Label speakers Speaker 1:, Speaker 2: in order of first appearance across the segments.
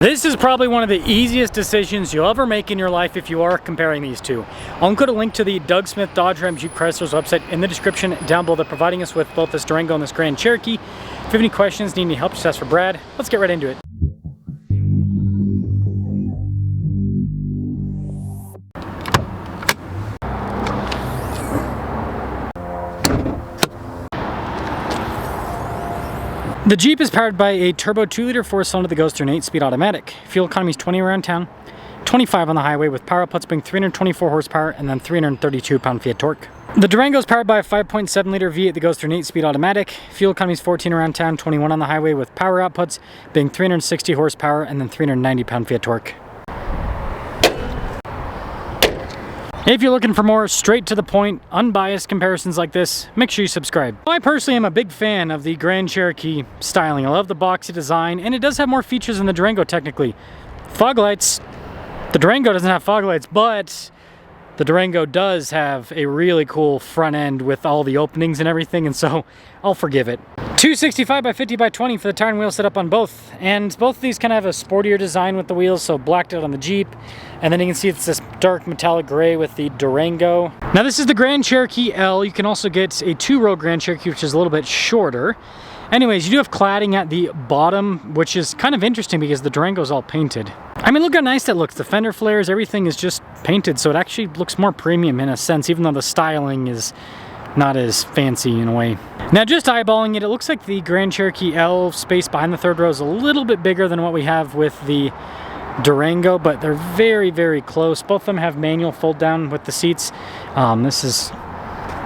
Speaker 1: This is probably one of the easiest decisions you'll ever make in your life if you are comparing these two. I'll include a link to the Doug Smith Dodge Ram Jeep Chrysler's website in the description down below. They're providing us with both this Durango and this Grand Cherokee. If you have any questions, need any help, just ask for Brad. Let's get right into it. The Jeep is powered by a turbo 2-liter 4-cylinder that goes through an 8-speed automatic. Fuel economy is 20 around town, 25 on the highway, with power outputs being 324 horsepower and then 332 pound-feet of torque. The Durango is powered by a 5.7-liter V8 that goes through an 8-speed automatic. Fuel economy is 14 around town, 21 on the highway, with power outputs being 360 horsepower and then 390 pound-feet of torque. If you're looking for more straight to the point, unbiased comparisons like this, make sure you subscribe. I personally am a big fan of the Grand Cherokee styling. I love the boxy design, and it does have more features than the Durango technically. Fog lights, the Durango doesn't have fog lights, but the Durango does have a really cool front end with all the openings and everything, and so I'll forgive it. 265 by 50 by 20 for the tire and wheel setup on both, and both of these kind of have a sportier design with the wheels, so blacked out on the Jeep, and then you can see it's this dark metallic gray with the Durango. Now this is the Grand Cherokee L. You can also get a 2-row Grand Cherokee, which is a little bit shorter. Anyways, you do have cladding at the bottom, which is kind of interesting because the Durango is all painted. I mean, look how nice that looks. The fender flares, everything is just painted, so it actually looks more premium in a sense, even though the styling is not as fancy in a way. Now, just eyeballing it, it looks like the Grand Cherokee L space behind the third row is a little bit bigger than what we have with the Durango, but they're very, very close. Both of them have manual fold down with the seats. This is,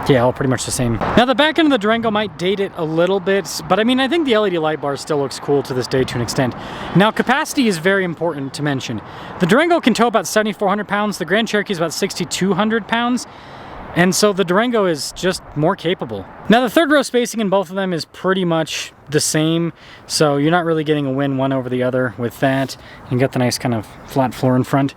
Speaker 1: yeah, all pretty much the same. Now, the back end of the Durango might date it a little bit, but I mean, I think the LED light bar still looks cool to this day to an extent. Now, capacity is very important to mention. The Durango can tow about 7,400 pounds. The Grand Cherokee is about 6,200 pounds. And so the Durango is just more capable. Now the third row spacing in both of them is pretty much the same, so you're not really getting a win one over the other with that. You get the nice kind of flat floor in front,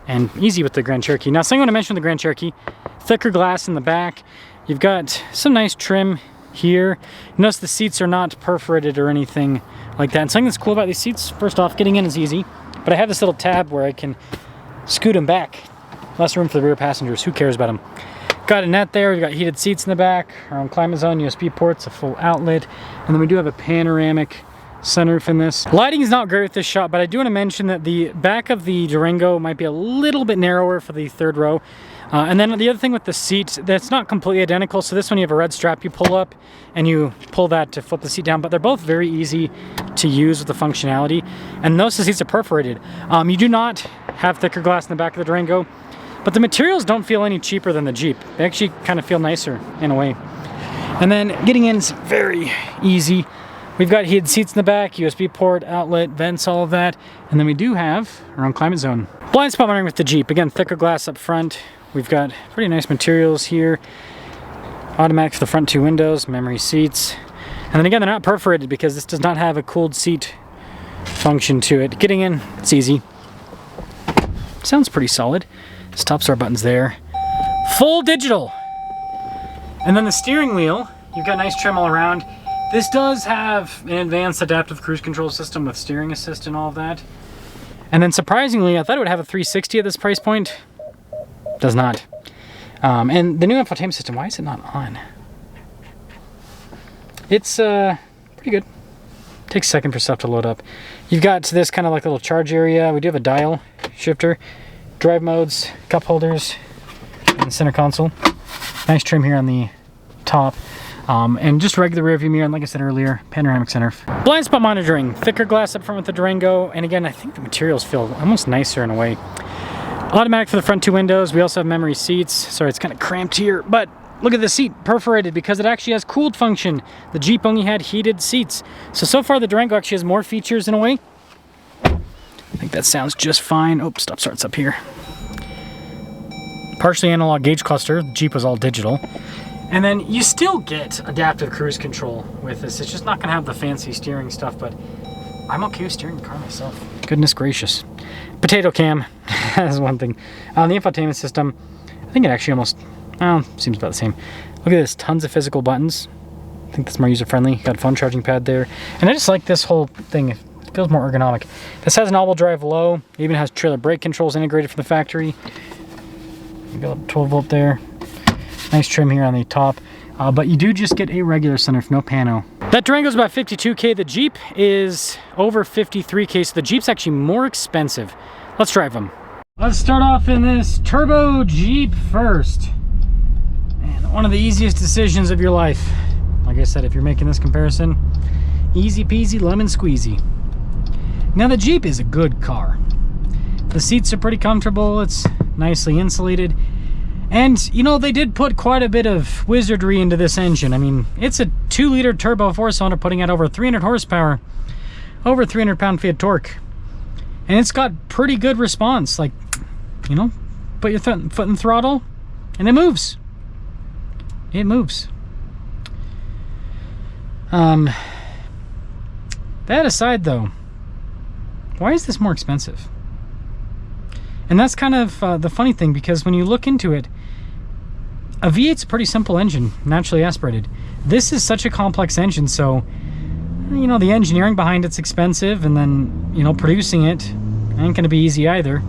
Speaker 1: and easy with the Grand Cherokee. Now something I want to mention with the Grand Cherokee, thicker glass in the back. You've got some nice trim here. Notice the seats are not perforated or anything like that. And something that's cool about these seats, first off, getting in is easy, but I have this little tab where I can scoot them back. Less room for the rear passengers, who cares about them? Got a net there, we've got heated seats in the back, our own climate zone, USB ports, a full outlet, and then we do have a panoramic sunroof in this. Lighting is not great with this shot, but I do want to mention that the back of the Durango might be a little bit narrower for the third row. And then the other thing with the seat, that's not completely identical. So this one you have a red strap you pull up, and you pull that to flip the seat down, but they're both very easy to use with the functionality. And notice the seats are perforated. You do not have thicker glass in the back of the Durango, but the materials don't feel any cheaper than the Jeep. They actually kind of feel nicer in a way. And then getting in is very easy. We've got heated seats in the back, USB port, outlet, vents, all of that. And then we do have our own climate zone. Blind spot monitoring with the Jeep. Again, thicker glass up front. We've got pretty nice materials here. Automatic for the front 2 windows, memory seats. And then again, they're not perforated because this does not have a cooled seat function to it. Getting in, it's easy. Sounds pretty solid. Stop start buttons there. Full digital. And then the steering wheel, you've got nice trim all around. This does have an advanced adaptive cruise control system with steering assist and all of that. And then surprisingly, I thought it would have a 360 at this price point. Does not. And the new infotainment system, why is it not on? It's pretty good. Takes a second for stuff to load up. You've got this kind of like little charge area. We do have a dial shifter. Drive modes, cup holders, and the center console. Nice trim here on the top. And just regular rear view mirror, and like I said earlier, panoramic sunroof. Blind spot monitoring, thicker glass up front with the Durango, and again, I think the materials feel almost nicer in a way. Automatic for the front 2 windows. We also have memory seats. Sorry, it's kind of cramped here, but look at the seat, perforated because it actually has cooled function. The Jeep only had heated seats. So far the Durango actually has more features in a way. I think that sounds just fine. Oh, stop starts up here. Partially analog gauge cluster. The Jeep was all digital. And then you still get adaptive cruise control with this. It's just not going to have the fancy steering stuff, but I'm okay with steering the car myself. Goodness gracious. Potato cam. That's one thing. On the infotainment system, I think it actually almost, well, seems about the same. Look at this, tons of physical buttons. I think that's more user-friendly. Got a phone charging pad there. And I just like this whole thing. feels more ergonomic. This has an all-wheel drive low. It even has trailer brake controls integrated from the factory. You got a 12-volt there. Nice trim here on the top. But you do just get a regular sunroof, no pano. That Durango's about $52K. The Jeep is over $53K, so the Jeep's actually more expensive. Let's drive them. Let's start off in this turbo Jeep first. Man, one of the easiest decisions of your life. Like I said, if you're making this comparison, easy peasy lemon squeezy. Now the Jeep is a good car. The seats are pretty comfortable, it's nicely insulated. And, you know, they did put quite a bit of wizardry into this engine. I mean, it's a 2-liter turbo 4-cylinder putting out over 300 horsepower, over 300 pound-feet of torque. And it's got pretty good response. Like, you know, put your foot in the throttle, and it moves. It moves. That aside, though, why is this more expensive? And that's kind of the funny thing, because when you look into it, a V8's a pretty simple engine, naturally aspirated. This is such a complex engine, so, you know, the engineering behind it's expensive, and then, you know, producing it ain't gonna be easy either.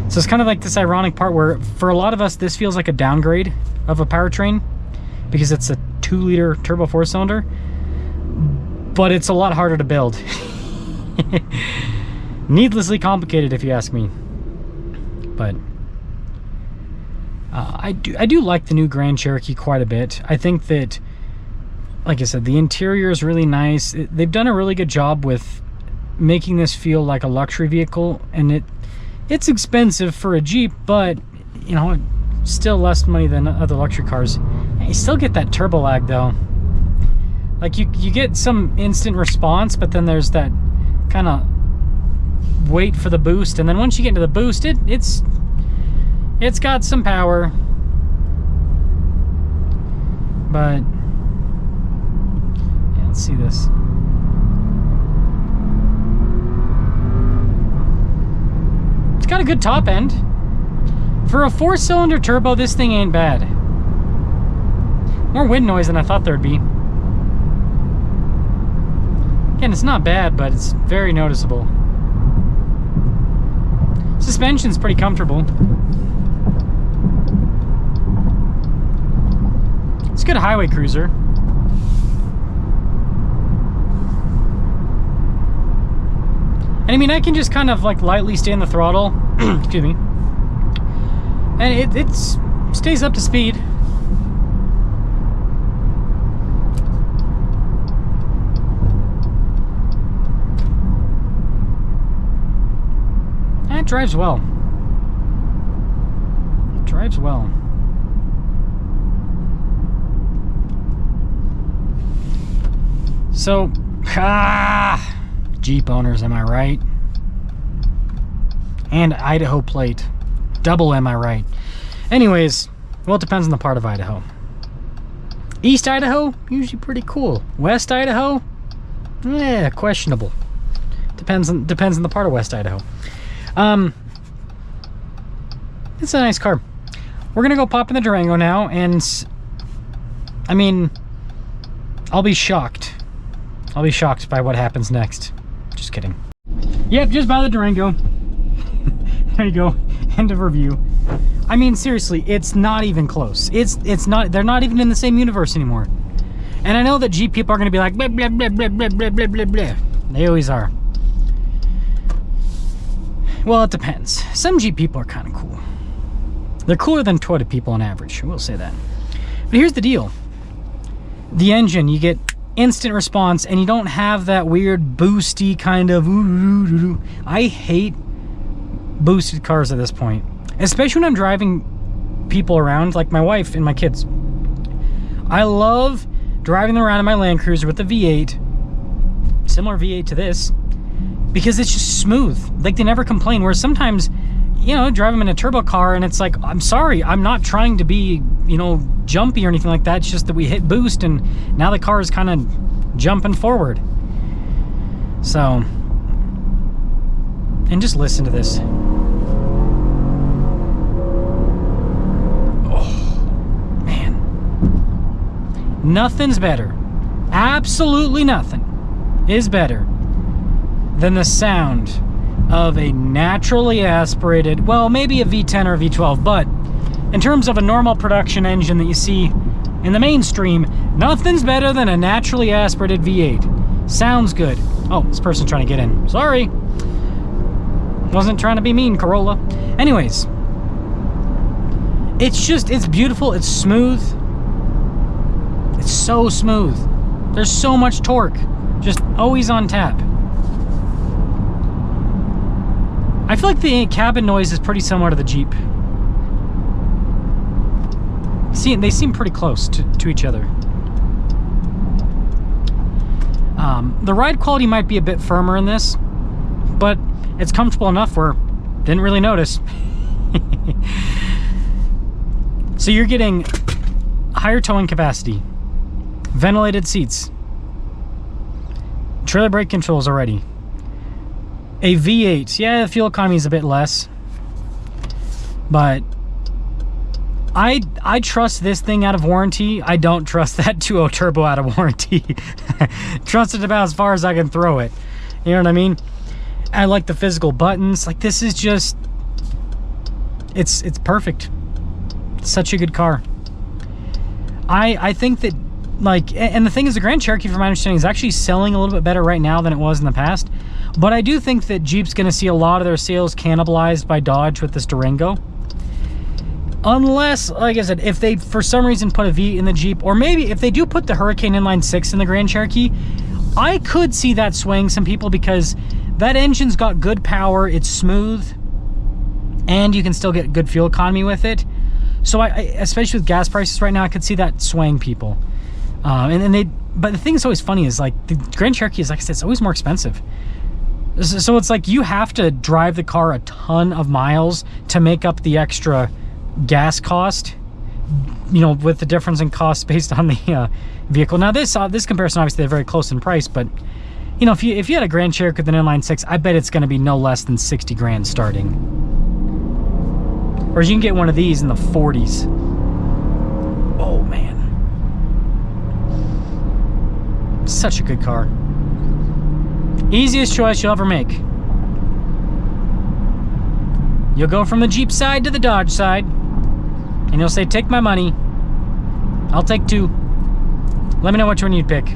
Speaker 1: So it's kind of like this ironic part where, for a lot of us, this feels like a downgrade of a powertrain, because it's a 2-liter turbo 4-cylinder, but it's a lot harder to build. Needlessly complicated, if you ask me. But I do like the new Grand Cherokee quite a bit. I think that, like I said, the interior is really nice. They've done a really good job with making this feel like a luxury vehicle, and it's expensive for a Jeep, but, you know, still less money than other luxury cars. And you still get that turbo lag, though. Like, you get some instant response, but then there's that kind of wait for the boost, and then once you get into the boost, it's got some power. But yeah, let's see this. It's got a good top end. For a 4-cylinder turbo, this thing ain't bad. More wind noise than I thought there'd be. Again, it's not bad, but it's very noticeable. Suspension's pretty comfortable. It's a good highway cruiser. And I mean, I can just kind of like lightly stay in the throttle. Excuse me. And it stays up to speed. It drives well. It drives well. So, Jeep owners, am I right? And Idaho plate. Double am I right? Anyways, well, it depends on the part of Idaho. East Idaho, usually pretty cool. West Idaho, yeah, questionable. Depends on the part of West Idaho. It's a nice car. We're gonna go pop in the Durango now, and I mean, I'll be shocked. I'll be shocked by what happens next. Just kidding. Yep, just by the Durango. There you go. End of review. I mean, seriously, it's not even close. It's not. They're not even in the same universe anymore. And I know that Jeep people are gonna be like blah blah blah blah blah blah blah blah blah. They always are. Well, it depends. Some Jeep people are kind of cool. They're cooler than Toyota people on average, I will say that. But here's the deal. The engine, you get instant response, and you don't have that weird boosty kind of I hate boosted cars at this point. Especially when I'm driving people around, like my wife and my kids. I love driving them around in my Land Cruiser with the V8, similar V8 to this, because it's just smooth. Like, they never complain. Whereas sometimes, you know, drive them in a turbo car and it's like, I'm sorry, I'm not trying to be, you know, jumpy or anything like that. It's just that we hit boost and now the car is kind of jumping forward. So, and just listen to this. Oh, man. Nothing's better. Absolutely nothing is better than the sound of a naturally aspirated, well, maybe a V10 or a V12, but in terms of a normal production engine that you see in the mainstream, nothing's better than a naturally aspirated V8. Sounds good. Oh, this person's trying to get in. Sorry. Wasn't trying to be mean, Corolla. Anyways, it's beautiful. It's smooth. It's so smooth. There's so much torque. Just always on tap. I feel like the cabin noise is pretty similar to the Jeep. See, they seem pretty close to each other. The ride quality might be a bit firmer in this, but it's comfortable enough where didn't really notice. So you're getting higher towing capacity, ventilated seats, trailer brake controls already, a V8. Yeah, the fuel economy is a bit less, but I trust this thing out of warranty. I don't trust that 2.0 turbo out of warranty. Trust it about as far as I can throw it. You know what I mean? I like the physical buttons. Like, this is just, it's perfect. It's such a good car. I think that, like, and the thing is, the Grand Cherokee, from my understanding, is actually selling a little bit better right now than it was in the past. But I do think that Jeep's going to see a lot of their sales cannibalized by Dodge with this Durango. Unless, like I said, if they for some reason put a V in the Jeep, or maybe if they do put the Hurricane Inline 6 in the Grand Cherokee, I could see that swaying some people, because that engine's got good power, it's smooth, and you can still get good fuel economy with it. So I especially with gas prices right now, I could see that swaying people. But the thing that's always funny is, like, the Grand Cherokee is, like I said, it's always more expensive. So it's like you have to drive the car a ton of miles to make up the extra gas cost, you know, with the difference in cost based on the vehicle. Now this comparison, obviously they're very close in price, but you know, if you had a Grand Cherokee with an inline 6, I bet it's going to be no less than 60 grand starting. Or you can get one of these in the 40s. Oh man, such a good car. Easiest choice you'll ever make. You'll go from the Jeep side to the Dodge side, and you'll say, take my money, I'll take two. Let me know which one you'd pick.